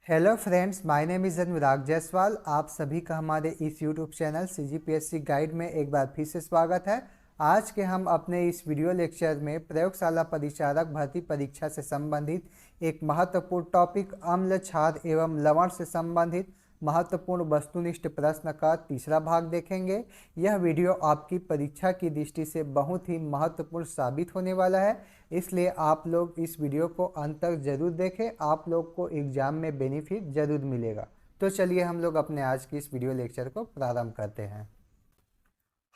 Hello friends, my name is Anurag Jaiswal. आप सभी का हमारे इस यूट्यूब चैनल सीजीपीएससी गाइड में एक बार फिर से स्वागत है। आज के हम अपने इस वीडियो लेक्चर में प्रयोगशाला परिचारक भर्ती परीक्षा से संबंधित एक महत्वपूर्ण टॉपिक अम्ल क्षार एवं लवण से संबंधित महत्वपूर्ण वस्तुनिष्ठ प्रश्न का तीसरा भाग देखेंगे। यह वीडियो आपकी परीक्षा की दृष्टि से बहुत ही महत्वपूर्ण साबित होने वाला है, इसलिए आप लोग इस वीडियो को अंत तक जरूर देखें। आप लोग को एग्जाम में बेनिफिट जरूर मिलेगा। तो चलिए हम लोग अपने आज की इस वीडियो लेक्चर को प्रारंभ करते हैं।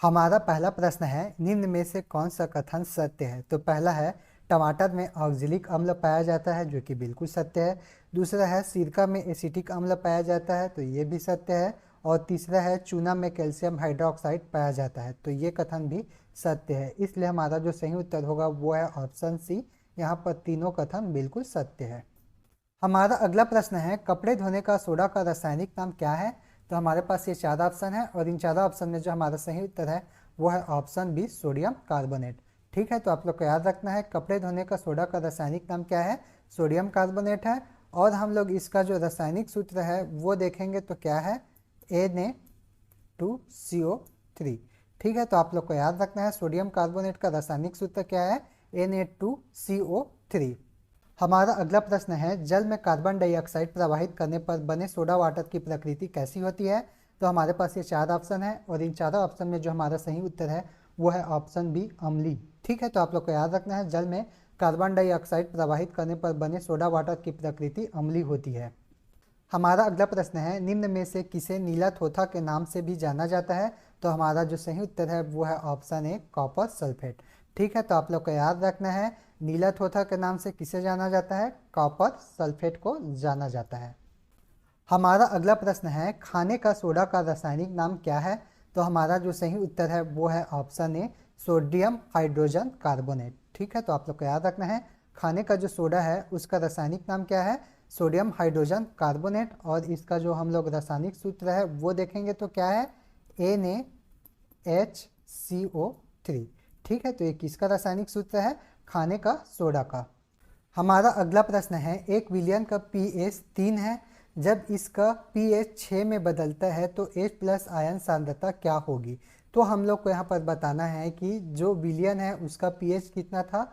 हमारा पहला प्रश्न है, निम्न में से कौन सा कथन सत्य है। तो पहला है, टमाटर में ऑक्जेलिक अम्ल पाया जाता है, जो कि बिल्कुल सत्य है। दूसरा है, सिरका में एसिटिक अम्ल पाया जाता है, तो ये भी सत्य है। और तीसरा है, चूना में कैल्शियम हाइड्रोक्साइड पाया जाता है, तो ये कथन भी सत्य है। इसलिए हमारा जो सही उत्तर होगा वो है ऑप्शन सी। यहाँ पर तीनों कथन बिल्कुल सत्य है। हमारा अगला प्रश्न है, कपड़े धोने का सोडा का रासायनिक नाम क्या है। तो हमारे पास ये चार ऑप्शन है और इन चारों ऑप्शन में जो हमारा सही उत्तर है वो है ऑप्शन बी, सोडियम कार्बोनेट। ठीक है, तो आप लोग को याद रखना है कपड़े धोने का सोडा का रासायनिक नाम क्या है, सोडियम कार्बोनेट है। और हम लोग इसका जो रासायनिक सूत्र है वो देखेंगे तो क्या है, Na2CO3। ठीक है, तो आप लोग को याद रखना है सोडियम कार्बोनेट का रासायनिक सूत्र क्या है, Na2CO3। हमारा अगला प्रश्न है, जल में कार्बन डाइऑक्साइड प्रवाहित करने पर बने सोडा वाटर की प्रकृति कैसी होती है। तो हमारे पास ये चार ऑप्शन है और इन चारों ऑप्शन में जो हमारा सही उत्तर है वो है ऑप्शन बी, अम्लीय। ठीक है, तो आप लोग को याद रखना है जल में कार्बन डाइऑक्साइड प्रवाहित करने पर बने सोडा वाटर की प्रकृति अम्लीय होती है। हमारा अगला प्रश्न है, निम्न में से किसे नीला थोथा के नाम से भी जाना जाता है। तो हमारा जो सही उत्तर है वो है ऑप्शन ए, कॉपर सल्फेट। ठीक है, तो आप लोग को याद रखना है नीला थोथा के नाम से किसे जाना जाता है, कॉपर सल्फेट को जाना जाता है। हमारा अगला प्रश्न है, खाने का सोडा का रासायनिक नाम क्या है। तो हमारा जो सही उत्तर है वो है option A, sodium hydrogen carbonate. ठीक है, तो आप लोग को याद रखना है खाने का जो सोडा है उसका रासायनिक नाम क्या है, सोडियम हाइड्रोजन कार्बोनेट। और इसका जो हम लोग रासायनिक सूत्र है वो देखेंगे तो क्या है, NaHCO3। ठीक है, तो ये किसका रासायनिक सूत्र है, खाने का सोडा का। हमारा अगला प्रश्न है, एक विलयन का pH 3 है, जब इसका pH 6 में बदलता है तो H+ आयन सांद्रता क्या होगी। तो हम लोग को यहाँ पर बताना है कि जो विलयन है उसका pH कितना था,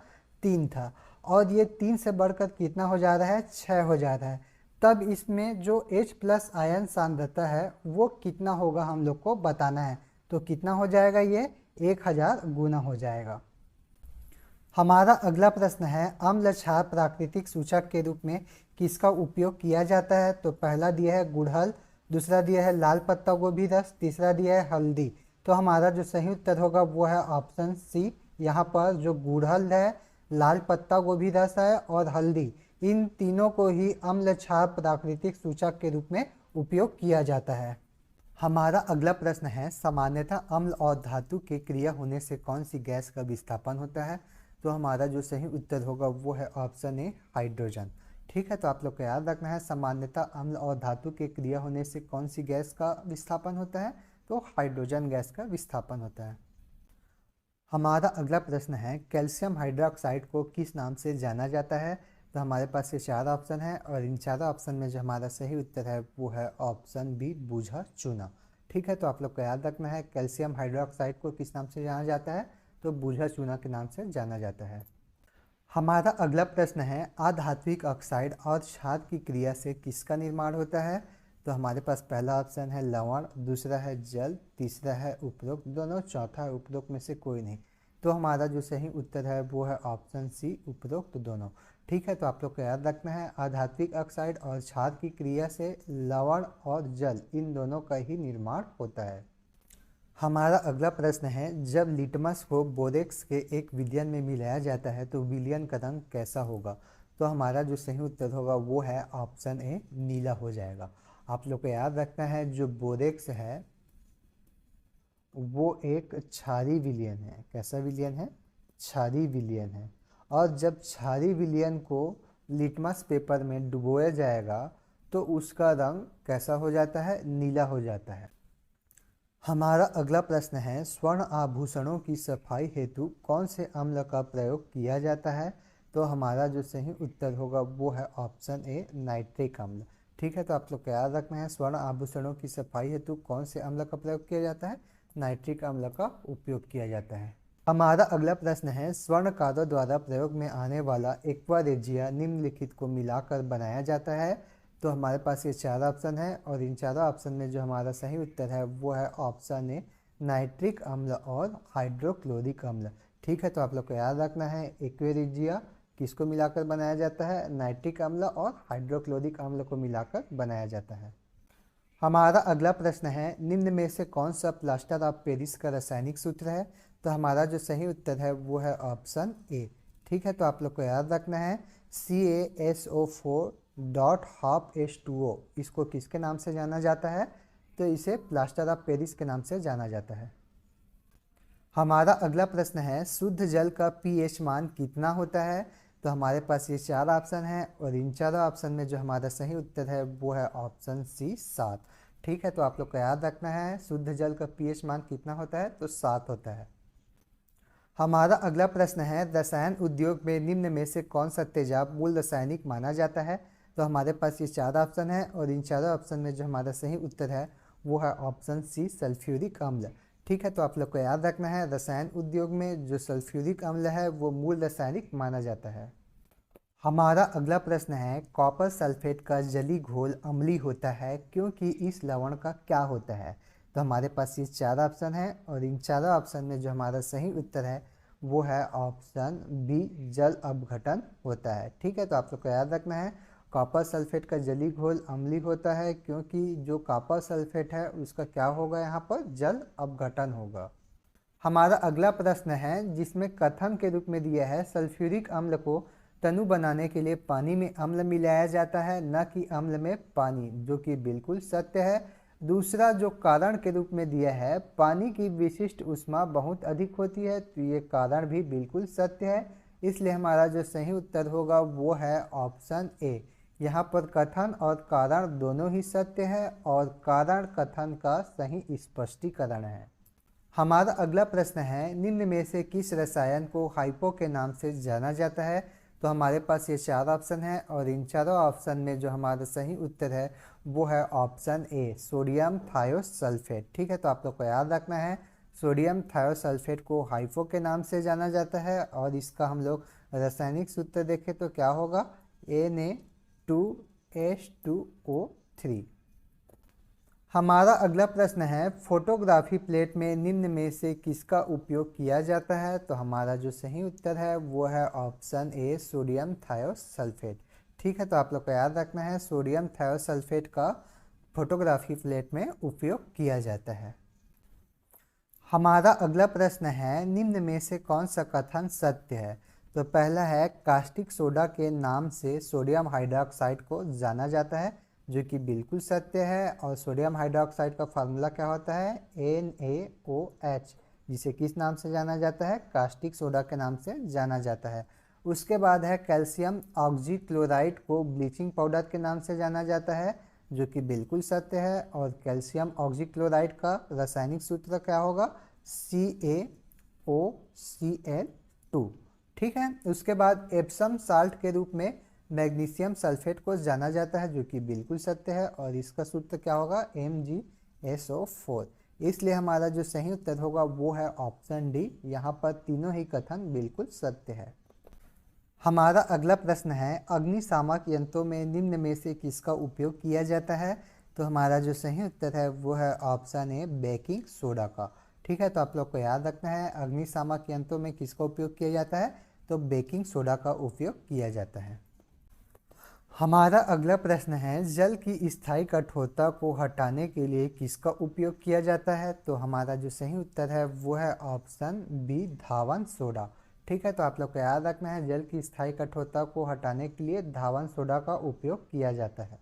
3 था, और ये 3 से बढ़कर कितना हो जा रहा है, 6 हो जा रहा है। तब इसमें जो H+ आयन सांद्रता है वो कितना होगा हम लोग को बताना है। तो कितना हो जाएगा, ये 1000 गुना हो जाएगा। हमारा अगला प्रश्न है, अम्ल क्षार प्राकृतिक सूचक के रूप में किसका उपयोग किया जाता है। तो पहला दिया है गुड़हल, दूसरा दिया है लाल पत्ता गोभी रस, तीसरा दिया है हल्दी। तो हमारा जो सही उत्तर होगा वो है ऑप्शन सी। यहाँ पर जो गुड़हल है, लाल पत्ता गोभी रस है और हल्दी, इन तीनों को ही अम्ल क्षार प्राकृतिक सूचक के रूप में उपयोग किया जाता है। हमारा अगला प्रश्न है, सामान्यतः अम्ल और धातु के क्रिया होने से कौन सी गैस का विस्थापन होता है। तो हमारा जो सही उत्तर होगा वो है ऑप्शन ए, हाइड्रोजन। ठीक है, तो आप लोग को याद रखना है सामान्यतः अम्ल और धातु के क्रिया होने से कौन सी गैस का विस्थापन होता है, तो हाइड्रोजन गैस का विस्थापन होता है। हमारा अगला प्रश्न है, कैल्शियम हाइड्रोक्साइड को किस नाम से जाना जाता है। तो हमारे पास ये चार ऑप्शन है और इन चारों ऑप्शन में जो हमारा सही उत्तर है वो है ऑप्शन बी, बूझा चूना। ठीक है, तो आप लोग को याद रखना है कैल्शियम हाइड्रोक्साइड को किस नाम से जाना जाता है, तो बूझा चूना के नाम से जाना जाता है। हमारा अगला प्रश्न है, आधात्विक ऑक्साइड और क्षार की क्रिया से किसका निर्माण होता है। तो हमारे पास पहला ऑप्शन है लवण, दूसरा है जल, तीसरा है उपरोक्त दोनों, चौथा है उपरोक्त में से कोई नहीं। तो हमारा जो सही उत्तर है वो है ऑप्शन सी, उपरोक्त दोनों। ठीक है, तो आप लोग को याद रखना है आधात्विक ऑक्साइड और क्षार की क्रिया से लवण और जल इन दोनों का ही निर्माण होता है। हमारा अगला प्रश्न है, जब लिटमस को बोरेक्स के एक विलयन में मिलाया जाता है तो विलयन का रंग कैसा होगा। तो हमारा जो सही उत्तर होगा वो है ऑप्शन ए, नीला हो जाएगा। आप लोग को याद रखना है जो बोरेक्स है वो एक क्षारीय विलयन है। कैसा विलयन है, क्षारीय विलयन है। और जब क्षारीय विलयन को लिटमस पेपर में डुबोया जाएगा तो उसका रंग कैसा हो जाता है, नीला हो जाता है। हमारा अगला प्रश्न है, स्वर्ण आभूषणों की सफाई हेतु कौन से अम्ल का प्रयोग किया जाता है। तो हमारा जो सही उत्तर होगा वो है ऑप्शन ए, नाइट्रिक अम्ल। ठीक है, तो आप लोग को याद रखना है स्वर्ण आभूषणों की सफाई हेतु कौन से अम्ल का प्रयोग किया जाता है? नाइट्रिक अम्ल का उपयोग किया जाता है। हमारा अगला प्रश्न है स्वर्णकारों द्वारा प्रयोग में आने वाला एक्वा रेजिया निम्नलिखित को मिलाकर बनाया जाता है। तो हमारे पास ये चार ऑप्शन है और इन चारों ऑप्शन में जो हमारा सही उत्तर है वो है ऑप्शन ए, नाइट्रिक अम्ल और हाइड्रोक्लोरिक अम्ल। ठीक है, तो आप लोग को याद रखना है एक्वा रेजिया किसको मिलाकर बनाया जाता है? नाइट्रिक अम्ल और हाइड्रोक्लोरिक अम्ल को मिलाकर बनाया जाता है। हमारा अगला प्रश्न है निम्न में से कौन सा प्लास्टर ऑफ पेरिस का रासायनिक सूत्र है? तो हमारा जो सही उत्तर है वो है ऑप्शन ए। ठीक है, तो आप लोग को याद रखना है CaSO4.12H2O इसको किसके नाम से जाना जाता है? तो इसे प्लास्टर ऑफ पेरिस के नाम से जाना जाता है। हमारा अगला प्रश्न है शुद्ध जल का पीएच मान कितना होता है? तो हमारे पास ये चार ऑप्शन है और इन चारों ऑप्शन में जो हमारा सही उत्तर है वो है ऑप्शन सी, 7। ठीक है, तो आप लोग को याद रखना है शुद्ध जल का पीएच मान कितना होता है? तो 7 होता है। हमारा अगला प्रश्न है रसायन उद्योग में निम्न में से कौन सा तेजाब मूल रासायनिक माना जाता है? तो हमारे पास ये चार ऑप्शन है और इन चारों ऑप्शन में जो हमारा सही उत्तर है वो है ऑप्शन सी, सल्फ्यूरिक अम्ल। ठीक है, तो आप लोग को याद रखना है रसायन उद्योग में जो सल्फ्यूरिक अम्ल है वो मूल रासायनिक माना जाता है। हमारा अगला प्रश्न है कॉपर सल्फेट का जली घोल अम्लीय होता है क्योंकि इस लवण का क्या होता है? तो हमारे पास ये चार ऑप्शन है और इन चारों ऑप्शन में जो हमारा सही उत्तर है वो है ऑप्शन बी, जल अपघटन होता है। ठीक है, तो आप लोग को याद रखना है कॉपर सल्फेट का जली घोल अम्लीय होता है क्योंकि जो कॉपर सल्फेट है उसका क्या होगा? यहाँ पर जल अपघटन होगा। हमारा अगला प्रश्न है जिसमें कथन के रूप में दिया है सल्फ्यूरिक अम्ल को तनु बनाने के लिए पानी में अम्ल मिलाया जाता है न कि अम्ल में पानी, जो कि बिल्कुल सत्य है। दूसरा जो कारण के रूप में दिया है पानी की विशिष्ट ऊष्मा बहुत अधिक होती है, तो ये कारण भी बिल्कुल सत्य है। इसलिए हमारा जो सही उत्तर होगा वो है ऑप्शन ए। यहाँ पर कथन और कारण दोनों ही सत्य है और कारण कथन का सही स्पष्टीकरण है। हमारा अगला प्रश्न है निम्न में से किस रसायन को हाइपो के नाम से जाना जाता है? तो हमारे पास ये चार ऑप्शन है और इन चारों ऑप्शन में जो हमारा सही उत्तर है वो है ऑप्शन ए, सोडियम थायोसल्फेट। ठीक है, तो आप लोग को याद रखना है सोडियम थायोसल्फेट को हाइपो के नाम से जाना जाता है और इसका हम लोग रासायनिक सूत्र देखें तो क्या होगा? Na2H2O3। हमारा अगला प्रश्न है फोटोग्राफी प्लेट में निम्न में से किसका उपयोग किया जाता है? तो हमारा जो सही उत्तर है वो है ऑप्शन ए, सोडियम थायोसल्फेट। ठीक है, तो आप लोग को याद रखना है सोडियम थायोसल्फेट का फोटोग्राफी प्लेट में उपयोग किया जाता है। हमारा अगला प्रश्न है निम्न में से कौन सा कथन सत्य है? तो पहला है कास्टिक सोडा के नाम से सोडियम हाइड्रोक्साइड को जाना जाता है, जो कि बिल्कुल सत्य है। और सोडियम हाइड्रोक्साइड का फार्मूला क्या होता है? NaOH, जिसे किस नाम से जाना जाता है? कास्टिक सोडा के नाम से जाना जाता है। उसके बाद है कैल्शियम ऑक्जीक्लोराइड को ब्लीचिंग पाउडर के नाम से जाना जाता है, जो कि बिल्कुल सत्य है। और कैल्शियम ऑक्जीक्लोराइड का रासायनिक सूत्र क्या होगा? CaOCl2। ठीक है, उसके बाद एप्सम साल्ट के रूप में मैग्नीशियम सल्फेट को जाना जाता है, जो कि बिल्कुल सत्य है और इसका सूत्र क्या होगा? MgSO4। इसलिए हमारा जो सही उत्तर होगा वो है ऑप्शन डी। यहाँ पर तीनों ही कथन बिल्कुल सत्य है। हमारा अगला प्रश्न है अग्निशामक यंत्रों में निम्न में से किसका उपयोग किया जाता है? तो हमारा जो सही उत्तर है वो है ऑप्शन ए, बेकिंग सोडा का। ठीक है, तो आप लोग को याद रखना है अग्निशामक यंत्रों में किसका उपयोग किया जाता है? तो बेकिंग सोडा का उपयोग किया जाता है। हमारा अगला प्रश्न है जल की स्थायी कठोरता को हटाने के लिए किसका उपयोग किया जाता है? तो हमारा जो सही उत्तर है वो है ऑप्शन बी, धावन सोडा। ठीक है, तो आप लोग को याद रखना है जल की स्थायी कठोरता को हटाने के लिए धावन सोडा का उपयोग किया जाता है।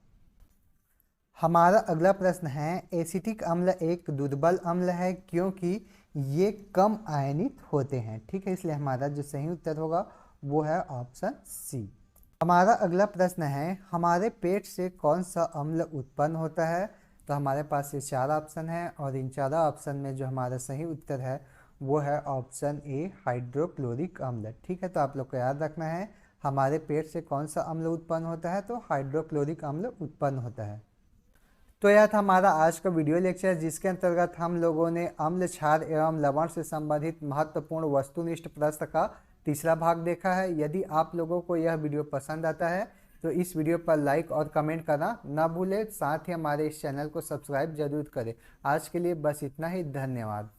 हमारा अगला प्रश्न है एसिटिक अम्ल एक दुर्बल अम्ल है क्योंकि ये कम आयनित होते हैं। ठीक है, इसलिए हमारा जो सही उत्तर होगा वो है ऑप्शन सी। हमारा अगला प्रश्न है हमारे पेट से कौन सा अम्ल उत्पन्न होता है? तो हमारे पास ये चार ऑप्शन है और इन चारों ऑप्शन में जो हमारा सही उत्तर है वो है ऑप्शन ए, हाइड्रोक्लोरिक अम्ल। ठीक है, तो आप लोग को याद रखना है हमारे पेट से कौन सा अम्ल उत्पन्न होता है? तो हाइड्रोक्लोरिक अम्ल उत्पन्न होता है। तो यह था हमारा आज का वीडियो लेक्चर, जिसके अंतर्गत हम लोगों ने अम्ल, क्षार एवं लवण से संबंधित महत्वपूर्ण वस्तुनिष्ठ प्रश्न का तीसरा भाग देखा है। यदि आप लोगों को यह वीडियो पसंद आता है तो इस वीडियो पर लाइक और कमेंट करना ना भूलें। साथ ही हमारे इस चैनल को सब्सक्राइब जरूर करें। आज के लिए बस इतना ही। धन्यवाद।